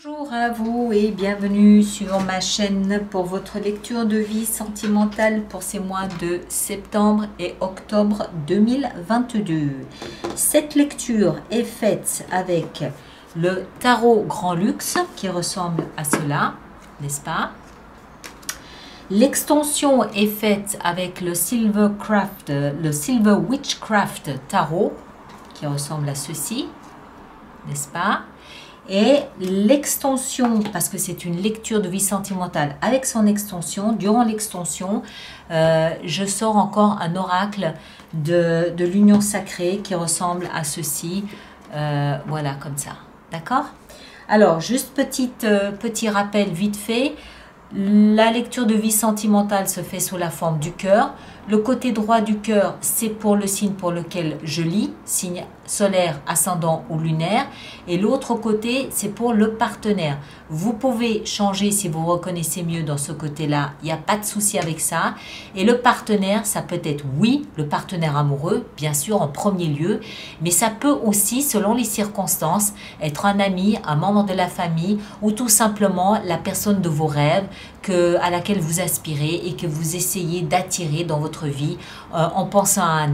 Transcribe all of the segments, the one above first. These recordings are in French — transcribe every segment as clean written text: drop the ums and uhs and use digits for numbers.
Bonjour à vous et bienvenue sur ma chaîne pour votre lecture de vie sentimentale pour ces mois de septembre et octobre 2022. Cette lecture est faite avec le tarot Grand Luxe qui ressemble à cela, n'est-ce pas? L'extension est faite avec le Silver Witchcraft Tarot qui ressemble à ceci, n'est-ce pas? Et l'extension, parce que c'est une lecture de vie sentimentale avec son extension, durant l'extension, je sors encore un oracle de l'union sacrée qui ressemble à ceci. Voilà, comme ça. D'accord? Alors, juste petit rappel vite fait. La lecture de vie sentimentale se fait sous la forme du cœur. Le côté droit du cœur, c'est pour le signe pour lequel je lis, signe solaire, ascendant ou lunaire. Et l'autre côté, c'est pour le partenaire. Vous pouvez changer si vous reconnaissez mieux dans ce côté-là. Il n'y a pas de souci avec ça. Et le partenaire, ça peut être, oui, le partenaire amoureux, bien sûr, en premier lieu. Mais ça peut aussi, selon les circonstances, être un ami, un membre de la famille ou tout simplement la personne de vos rêves à laquelle vous aspirez et que vous essayez d'attirer dans votre vie en pensant à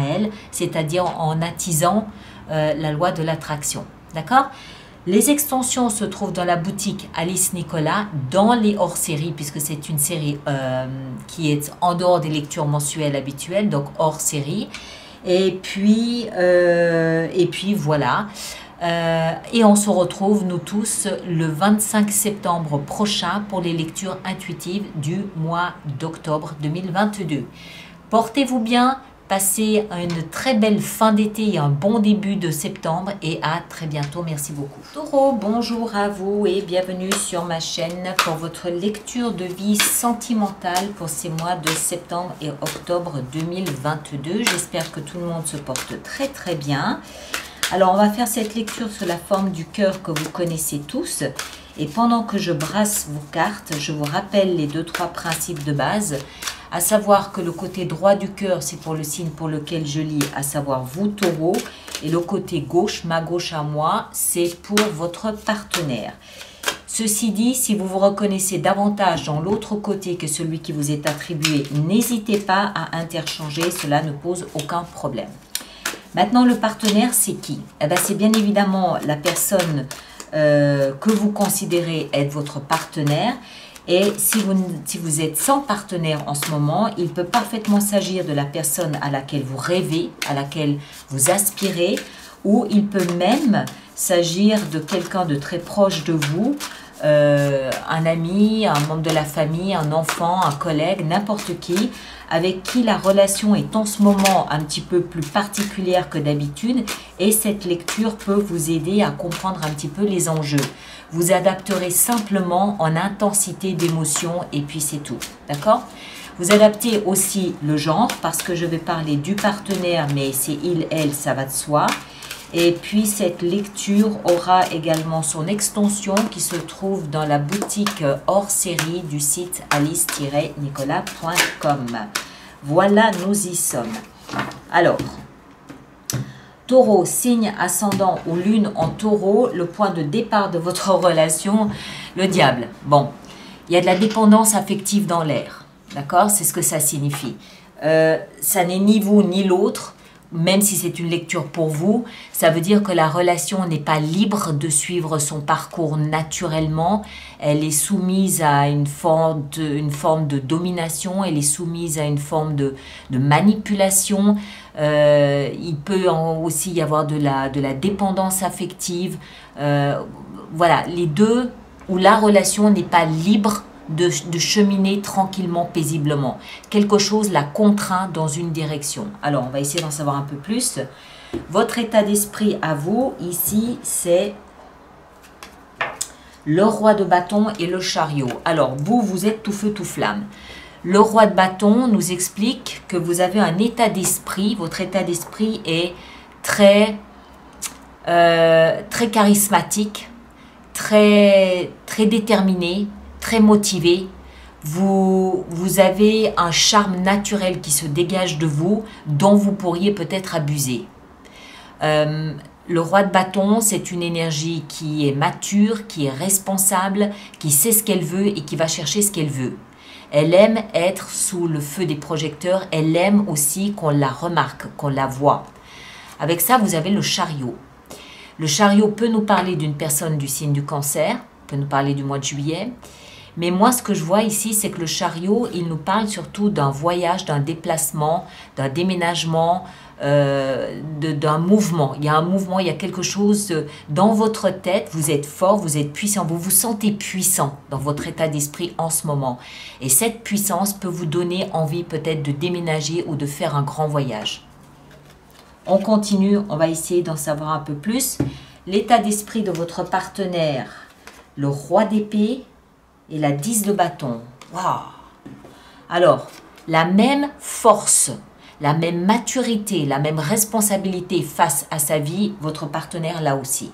elle, c'est-à-dire en attisant la loi de l'attraction. D'accord? Les extensions se trouvent dans la boutique Alice Nicolas, dans les hors-séries, puisque c'est une série qui est en dehors des lectures mensuelles habituelles, donc hors-série. Et puis voilà. Et on se retrouve, nous tous, le 25 septembre prochain pour les lectures intuitives du mois d'octobre 2022. Portez-vous bien, passez une très belle fin d'été et un bon début de septembre et à très bientôt. Merci beaucoup. Taureau, bonjour à vous et bienvenue sur ma chaîne pour votre lecture de vie sentimentale pour ces mois de septembre et octobre 2022. J'espère que tout le monde se porte très très bien. Alors, on va faire cette lecture sous la forme du cœur que vous connaissez tous. Et pendant que je brasse vos cartes, je vous rappelle les 2-3 principes de base. À savoir que le côté droit du cœur, c'est pour le signe pour lequel je lis, à savoir vous, taureau. Et le côté gauche, ma gauche à moi, c'est pour votre partenaire. Ceci dit, si vous vous reconnaissez davantage dans l'autre côté que celui qui vous est attribué, n'hésitez pas à interchanger, cela ne pose aucun problème. Maintenant, le partenaire, c'est qui? Eh bien, c'est bien évidemment la personne que vous considérez être votre partenaire. Et si vous êtes sans partenaire en ce moment, il peut parfaitement s'agir de la personne à laquelle vous rêvez, à laquelle vous aspirez, ou il peut même s'agir de quelqu'un de très proche de vous, un ami, un membre de la famille, un enfant, un collègue, n'importe qui, avec qui la relation est en ce moment un petit peu plus particulière que d'habitude et cette lecture peut vous aider à comprendre un petit peu les enjeux. Vous adapterez simplement en intensité d'émotion et puis c'est tout, d'accord? Vous adaptez aussi le genre parce que je vais parler du partenaire mais c'est il, elle, ça va de soi. Et puis cette lecture aura également son extension qui se trouve dans la boutique hors série du site alice-nicolas.com. Voilà, nous y sommes. Alors, taureau, signe ascendant ou lune en taureau, le point de départ de votre relation, le diable. Bon, il y a de la dépendance affective dans l'air, d'accord? C'est ce que ça signifie. Ça n'est ni vous ni l'autre. Même si c'est une lecture pour vous, ça veut dire que la relation n'est pas libre de suivre son parcours naturellement. Elle est soumise à une forme de domination, elle est soumise à une forme de manipulation. Il peut aussi y avoir de la dépendance affective. Voilà, les deux où la relation n'est pas libre de cheminer tranquillement, paisiblement. Quelque chose la contraint dans une direction. Alors, on va essayer d'en savoir un peu plus. Votre état d'esprit à vous, ici, c'est le roi de bâton et le chariot. Alors, vous êtes tout feu, tout flamme. Le roi de bâton nous explique que vous avez un état d'esprit. Votre état d'esprit est très charismatique, très déterminé, très motivé, vous avez un charme naturel qui se dégage de vous, dont vous pourriez peut-être abuser. Le roi de bâton, c'est une énergie qui est mature, qui est responsable, qui sait ce qu'elle veut et qui va chercher ce qu'elle veut. Elle aime être sous le feu des projecteurs, elle aime aussi qu'on la remarque, qu'on la voit. Avec ça, vous avez le chariot. Le chariot peut nous parler d'une personne du signe du cancer, peut nous parler du mois de juillet. Mais moi, ce que je vois ici, c'est que le chariot, il nous parle surtout d'un voyage, d'un déplacement, d'un déménagement, d'un mouvement. Il y a un mouvement, il y a quelque chose dans votre tête. Vous êtes fort, vous êtes puissant, vous vous sentez puissant dans votre état d'esprit en ce moment. Et cette puissance peut vous donner envie peut-être de déménager ou de faire un grand voyage. On continue, on va essayer d'en savoir un peu plus. L'état d'esprit de votre partenaire, le roi d'épée et la 10 de bâton. Waouh! Alors, la même force, la même maturité, la même responsabilité face à sa vie, votre partenaire là aussi.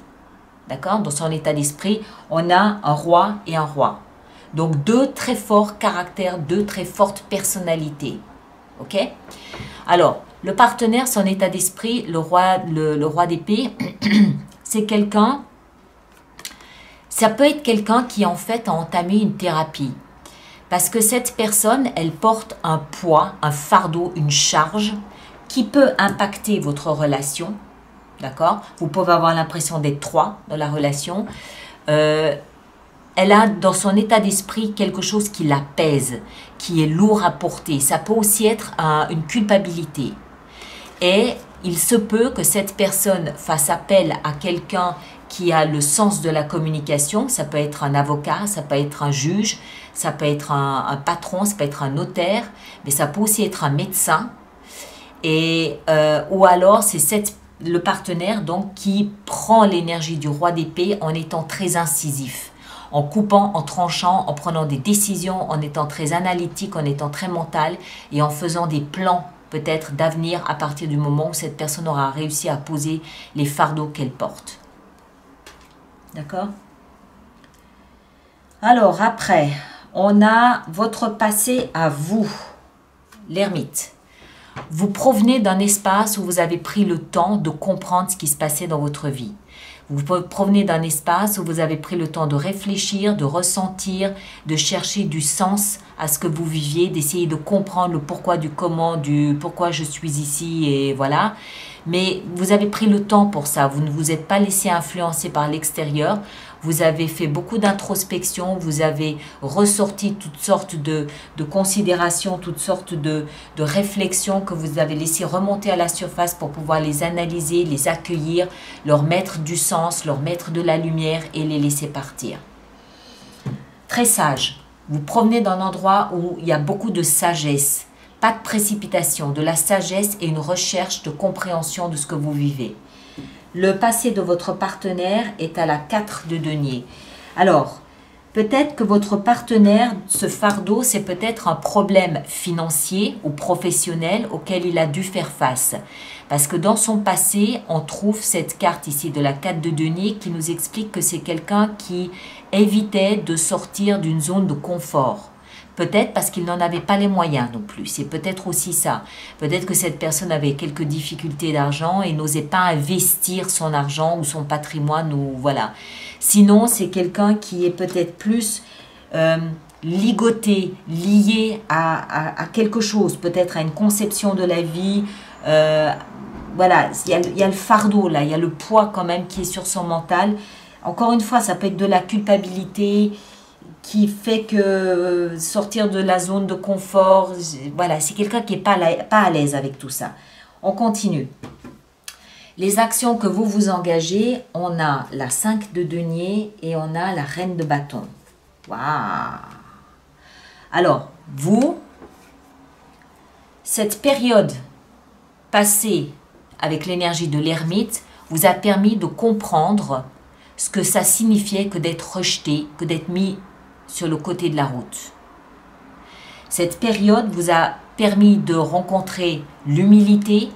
D'accord? Dans son état d'esprit, on a un roi et un roi. Donc, deux très forts caractères, deux très fortes personnalités. Ok? Alors, le partenaire, son état d'esprit, le roi d'épée, c'est quelqu'un, ça peut être quelqu'un qui en fait a entamé une thérapie. Parce que cette personne, elle porte un poids, un fardeau, une charge qui peut impacter votre relation. D'accord? Vous pouvez avoir l'impression d'être trois dans la relation. Elle a dans son état d'esprit quelque chose qui la pèse, qui est lourd à porter. Ça peut aussi être une culpabilité. Et il se peut que cette personne fasse appel à quelqu'un qui a le sens de la communication. Ça peut être un avocat, ça peut être un juge, ça peut être un patron, ça peut être un notaire, mais ça peut aussi être un médecin. Et, ou alors, c'est le partenaire donc, qui prend l'énergie du roi d'épée en étant très incisif, en coupant, en tranchant, en prenant des décisions, en étant très analytique, en étant très mental et en faisant des plans peut-être d'avenir à partir du moment où cette personne aura réussi à poser les fardeaux qu'elle porte. D'accord? Alors après, on a votre passé à vous, l'ermite. Vous provenez d'un espace où vous avez pris le temps de comprendre ce qui se passait dans votre vie. Vous provenez d'un espace où vous avez pris le temps de réfléchir, de ressentir, de chercher du sens à ce que vous viviez, d'essayer de comprendre le pourquoi du comment, du pourquoi je suis ici et voilà. Mais vous avez pris le temps pour ça, vous ne vous êtes pas laissé influencer par l'extérieur. Vous avez fait beaucoup d'introspection, vous avez ressorti toutes sortes de considérations, toutes sortes de réflexions que vous avez laissées remonter à la surface pour pouvoir les analyser, les accueillir, leur mettre du sens, leur mettre de la lumière et les laisser partir. Très sage. Vous provenez d'un endroit où il y a beaucoup de sagesse, pas de précipitation, de la sagesse et une recherche de compréhension de ce que vous vivez. Le passé de votre partenaire est à la 4 de denier. Alors, peut-être que votre partenaire, ce fardeau, c'est peut-être un problème financier ou professionnel auquel il a dû faire face. Parce que dans son passé, on trouve cette carte ici de la 4 de denier qui nous explique que c'est quelqu'un qui évitait de sortir d'une zone de confort. Peut-être parce qu'il n'en avait pas les moyens non plus. C'est peut-être aussi ça. Peut-être que cette personne avait quelques difficultés d'argent et n'osait pas investir son argent ou son patrimoine. Ou voilà. Sinon, c'est quelqu'un qui est peut-être plus ligoté, lié à quelque chose. Peut-être à une conception de la vie. Voilà, il y a le fardeau là. Il y a le poids quand même qui est sur son mental. Encore une fois, ça peut être de la culpabilité qui fait que sortir de la zone de confort, voilà, c'est quelqu'un qui n'est pas à l'aise avec tout ça. On continue. Les actions que vous vous engagez, on a la 5 de denier et on a la reine de bâton. Waouh! Alors, vous, cette période passée avec l'énergie de l'ermite vous a permis de comprendre ce que ça signifiait que d'être rejeté, que d'être mis sur le côté de la route. Cette période vous a permis de rencontrer l'humilité,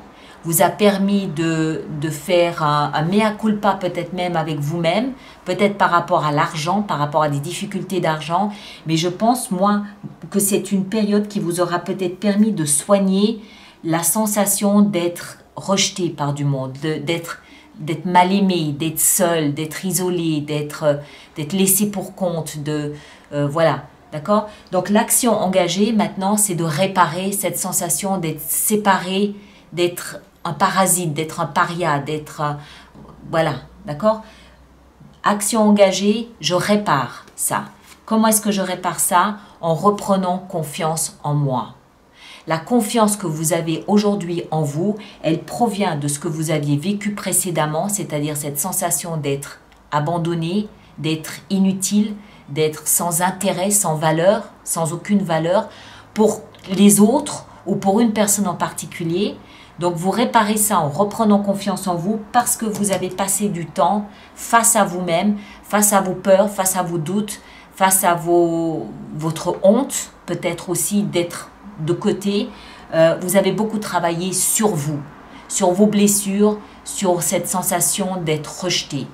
vous a permis de faire un mea culpa peut-être même avec vous-même, peut-être par rapport à l'argent, par rapport à des difficultés d'argent, mais je pense moi que c'est une période qui vous aura peut-être permis de soigner la sensation d'être rejeté par du monde, d'être d'être mal aimé, d'être seul, d'être isolé, d'être laissé pour compte, voilà, d'accord? Donc l'action engagée maintenant, c'est de réparer cette sensation d'être séparé, d'être un parasite, d'être un paria, voilà, d'accord? Action engagée, je répare ça. Comment est-ce que je répare ça? En reprenant confiance en moi. La confiance que vous avez aujourd'hui en vous, elle provient de ce que vous aviez vécu précédemment, c'est-à-dire cette sensation d'être abandonné, d'être inutile, d'être sans intérêt, sans valeur, sans aucune valeur pour les autres ou pour une personne en particulier. Donc vous réparez ça en reprenant confiance en vous parce que vous avez passé du temps face à vous-même, face à vos peurs, face à vos doutes, face à votre honte, peut-être aussi d'être de côté. Vous avez beaucoup travaillé sur vous, sur vos blessures, sur cette sensation d'être rejeté.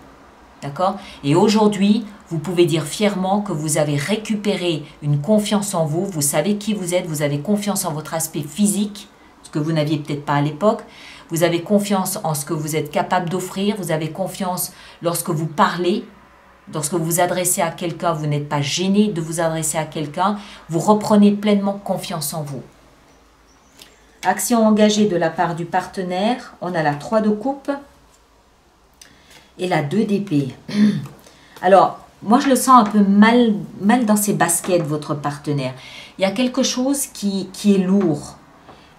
D'accord? Et aujourd'hui, vous pouvez dire fièrement que vous avez récupéré une confiance en vous, vous savez qui vous êtes, vous avez confiance en votre aspect physique, ce que vous n'aviez peut-être pas à l'époque, vous avez confiance en ce que vous êtes capable d'offrir, vous avez confiance lorsque vous parlez, lorsque vous vous adressez à quelqu'un, vous n'êtes pas gêné de vous adresser à quelqu'un, vous reprenez pleinement confiance en vous. Action engagée de la part du partenaire, on a la 3 de coupe et la 2 d'épée. Alors, moi je le sens un peu mal dans ses baskets, votre partenaire. Il y a quelque chose qui est lourd.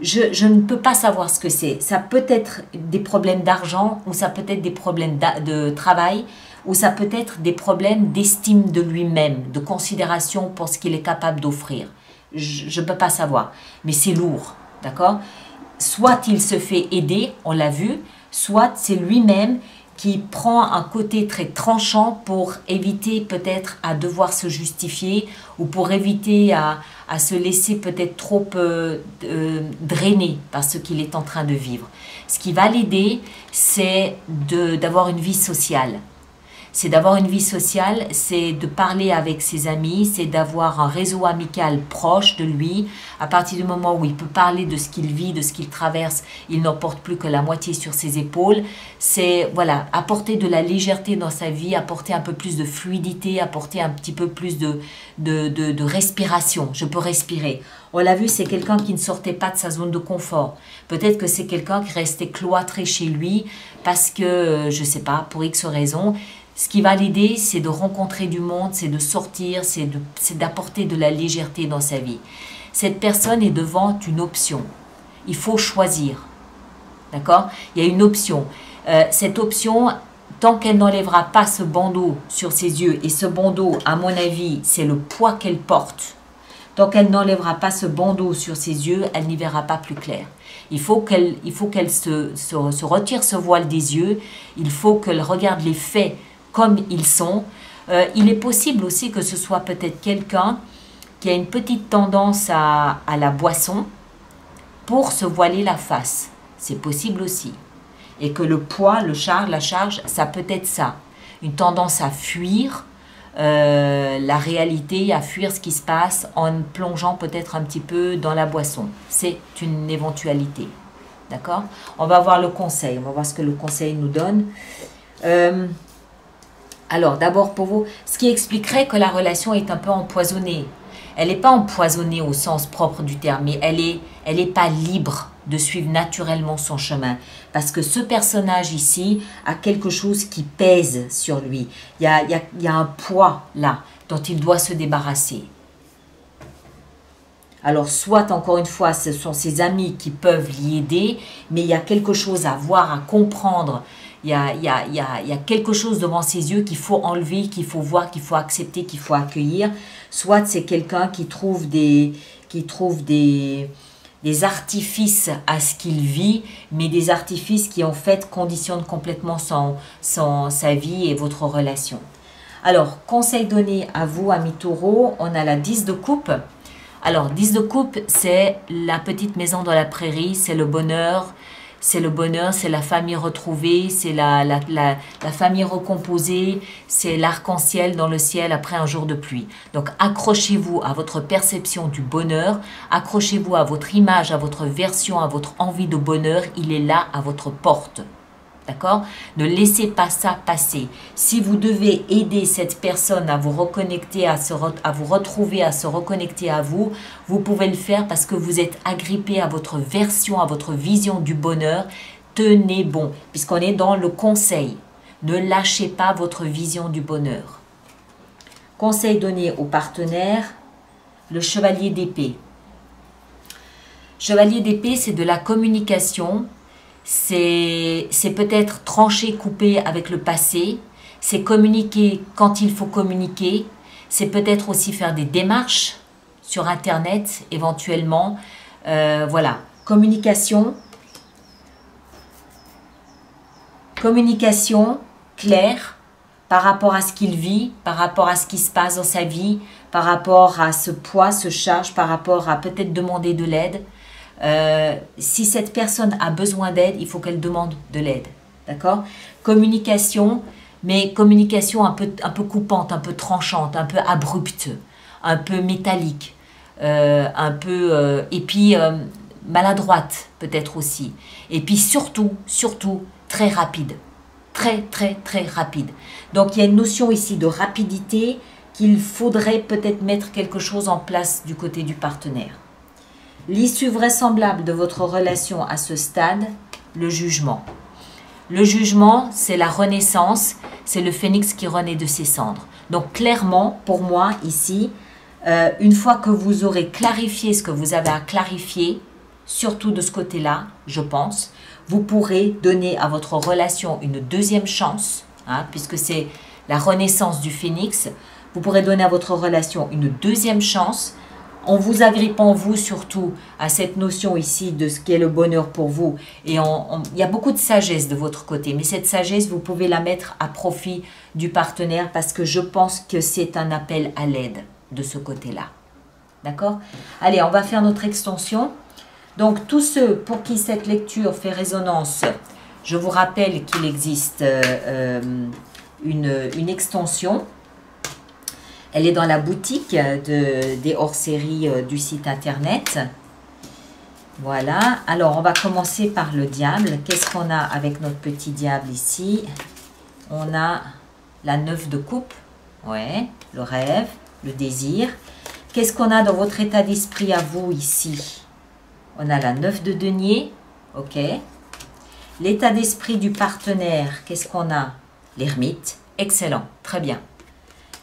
Je ne peux pas savoir ce que c'est. Ça peut être des problèmes d'argent, ou ça peut être des problèmes de travail, ou ça peut être des problèmes d'estime de lui-même, de considération pour ce qu'il est capable d'offrir. Je ne peux pas savoir, mais c'est lourd, d'accord? Soit il se fait aider, on l'a vu, soit c'est lui-même qui prend un côté très tranchant pour éviter peut-être à devoir se justifier ou pour éviter à se laisser peut-être trop drainer par ce qu'il est en train de vivre. Ce qui va l'aider, c'est d'avoir une vie sociale. C'est d'avoir une vie sociale, c'est de parler avec ses amis, c'est d'avoir un réseau amical proche de lui. À partir du moment où il peut parler de ce qu'il vit, de ce qu'il traverse, il n'en porte plus que la moitié sur ses épaules. C'est voilà, apporter de la légèreté dans sa vie, apporter un peu plus de fluidité, apporter un petit peu plus de respiration. Je peux respirer. On l'a vu, c'est quelqu'un qui ne sortait pas de sa zone de confort. Peut-être que c'est quelqu'un qui restait cloîtré chez lui parce que, je ne sais pas, pour X raisons. Ce qui va l'aider, c'est de rencontrer du monde, c'est de sortir, c'est d'apporter de la légèreté dans sa vie. Cette personne est devant une option. Il faut choisir. D'accord? Il y a une option. Cette option, tant qu'elle n'enlèvera pas ce bandeau sur ses yeux, et ce bandeau, à mon avis, c'est le poids qu'elle porte. Tant qu'elle n'enlèvera pas ce bandeau sur ses yeux, elle n'y verra pas plus clair. Il faut qu'elle se retire ce voile des yeux. Il faut qu'elle regarde les faits comme ils sont. Il est possible aussi que ce soit peut-être quelqu'un qui a une petite tendance à la boisson pour se voiler la face. C'est possible aussi. Et que le poids, la charge, ça peut être ça. Une tendance à fuir la réalité, à fuir ce qui se passe en plongeant peut-être un petit peu dans la boisson. C'est une éventualité. D'accord? On va voir le conseil. On va voir ce que le conseil nous donne. Alors, d'abord pour vous, ce qui expliquerait que la relation est un peu empoisonnée. Elle n'est pas empoisonnée au sens propre du terme, mais elle est pas libre de suivre naturellement son chemin. Parce que ce personnage ici a quelque chose qui pèse sur lui. Il y a un poids là dont il doit se débarrasser. Alors, soit, encore une fois, ce sont ses amis qui peuvent l'y aider, mais il y a quelque chose à voir, à comprendre. Il y a quelque chose devant ses yeux qu'il faut enlever, qu'il faut voir, qu'il faut accepter, qu'il faut accueillir. Soit c'est quelqu'un qui trouve des artifices à ce qu'il vit, mais des artifices qui en fait conditionnent complètement sa vie et votre relation. Alors, conseil donné à vous, amis taureaux, on a la 10 de coupe. Alors, 10 de coupe, c'est la petite maison dans la prairie, c'est le bonheur, c'est la famille retrouvée, c'est la famille recomposée, c'est l'arc-en-ciel dans le ciel après un jour de pluie. Donc, accrochez-vous à votre perception du bonheur, accrochez-vous à votre image, à votre version, à votre envie de bonheur, il est là à votre porte. D'accord? Ne laissez pas ça passer. Si vous devez aider cette personne à vous reconnecter, à vous retrouver, à se reconnecter à vous, vous pouvez le faire parce que vous êtes agrippé à votre version, à votre vision du bonheur. Tenez bon, puisqu'on est dans le conseil. Ne lâchez pas votre vision du bonheur. Conseil donné aux partenaires, le chevalier d'épée. Chevalier d'épée, c'est de la communication. C'est peut-être trancher, couper avec le passé. C'est communiquer quand il faut communiquer. C'est peut-être aussi faire des démarches sur Internet, éventuellement. Voilà, communication. Communication claire par rapport à ce qu'il vit, par rapport à ce qui se passe dans sa vie, par rapport à ce poids, ce charge, par rapport à peut-être demander de l'aide. Si cette personne a besoin d'aide, il faut qu'elle demande de l'aide. D'accord? Communication, mais communication un peu coupante, un peu tranchante, un peu abrupte, un peu métallique, et puis maladroite peut-être aussi. Et puis surtout, très rapide. Très rapide. Donc il y a une notion ici de rapidité qu'il faudrait peut-être mettre quelque chose en place du côté du partenaire. L'issue vraisemblable de votre relation à ce stade, le jugement. Le jugement, c'est la renaissance, c'est le phénix qui renaît de ses cendres. Donc clairement, pour moi, ici, une fois que vous aurez clarifié ce que vous avez à clarifier, surtout de ce côté-là, je pense, vous pourrez donner à votre relation une deuxième chance, hein, puisque c'est la renaissance du phénix. Vous pourrez donner à votre relation une deuxième chance en vous agrippant, vous, surtout, à cette notion ici de ce qu'est le bonheur pour vous. Et il y a beaucoup de sagesse de votre côté, mais cette sagesse, vous pouvez la mettre à profit du partenaire parce que je pense que c'est un appel à l'aide de ce côté-là. D'accord? Allez, on va faire notre extension. Donc, tous ceux pour qui cette lecture fait résonance, je vous rappelle qu'il existe une extension. Elle est dans la boutique des hors-séries du site internet. Voilà. Alors, on va commencer par le diable. Qu'est-ce qu'on a avec notre petit diable ici? On a la 9 de coupe. Ouais, le rêve, le désir. Qu'est-ce qu'on a dans votre état d'esprit à vous ici? On a la 9 de denier. Ok. L'état d'esprit du partenaire. Qu'est-ce qu'on a? L'ermite. Excellent. Très bien.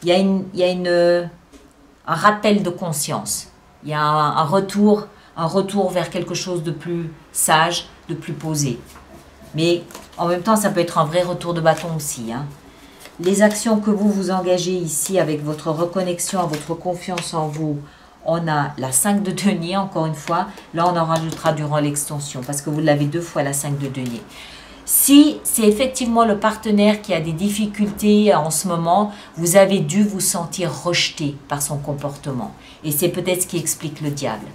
Il y a un rappel de conscience. Il y a un retour vers quelque chose de plus sage, de plus posé. Mais en même temps, ça peut être un vrai retour de bâton aussi. Hein. Les actions que vous engagez ici avec votre reconnexion, votre confiance en vous, on a la 5 de denier, encore une fois. Là, on en rajoutera durant l'extension parce que vous l'avez 2 fois la 5 de denier. Si c'est effectivement le partenaire qui a des difficultés en ce moment, vous avez dû vous sentir rejeté par son comportement. Et c'est peut-être ce qui explique le diable.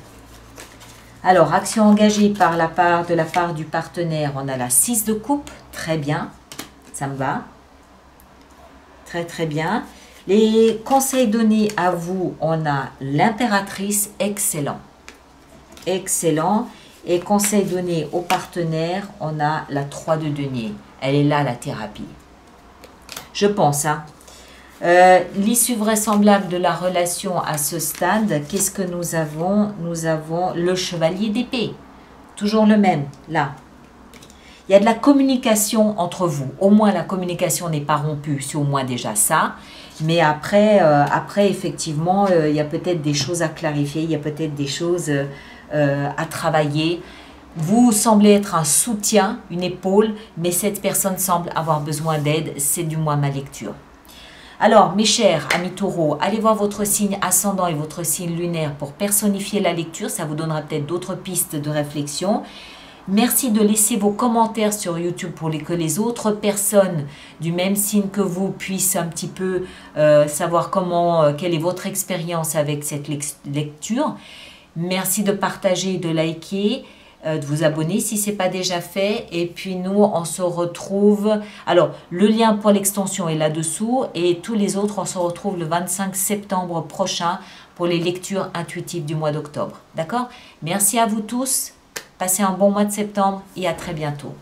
Alors, action engagée de la part du partenaire, on a la 6 de coupe. Très bien, ça me va. Très bien. Les conseils donnés à vous, on a l'impératrice, excellent. Excellent. Et conseil donné au partenaire, on a la 3 de denier. Elle est là, la thérapie. Je pense. Hein. L'issue vraisemblable de la relation à ce stade, qu'est-ce que nous avons? Nous avons le chevalier d'épée. Toujours le même, là. Il y a de la communication entre vous. Au moins, la communication n'est pas rompue. C'est au moins déjà ça. Mais après effectivement, il y a peut-être des choses à clarifier. Il y a peut-être des choses à travailler. Vous semblez être un soutien, une épaule, mais cette personne semble avoir besoin d'aide. C'est du moins ma lecture. Alors, mes chers amis taureaux, allez voir votre signe ascendant et votre signe lunaire pour personnifier la lecture. Ça vous donnera peut-être d'autres pistes de réflexion. Merci de laisser vos commentaires sur YouTube pour que les autres personnes du même signe que vous puissent un petit peu savoir quelle est votre expérience avec cette lecture. Merci de partager, de liker, de vous abonner si ce n'est pas déjà fait. Et puis nous, on se retrouve... Alors, le lien pour l'extension est là-dessous et tous les autres, on se retrouve le 25 septembre prochain pour les lectures intuitives du mois d'octobre. D'accord? Merci à vous tous. Passez un bon mois de septembre et à très bientôt.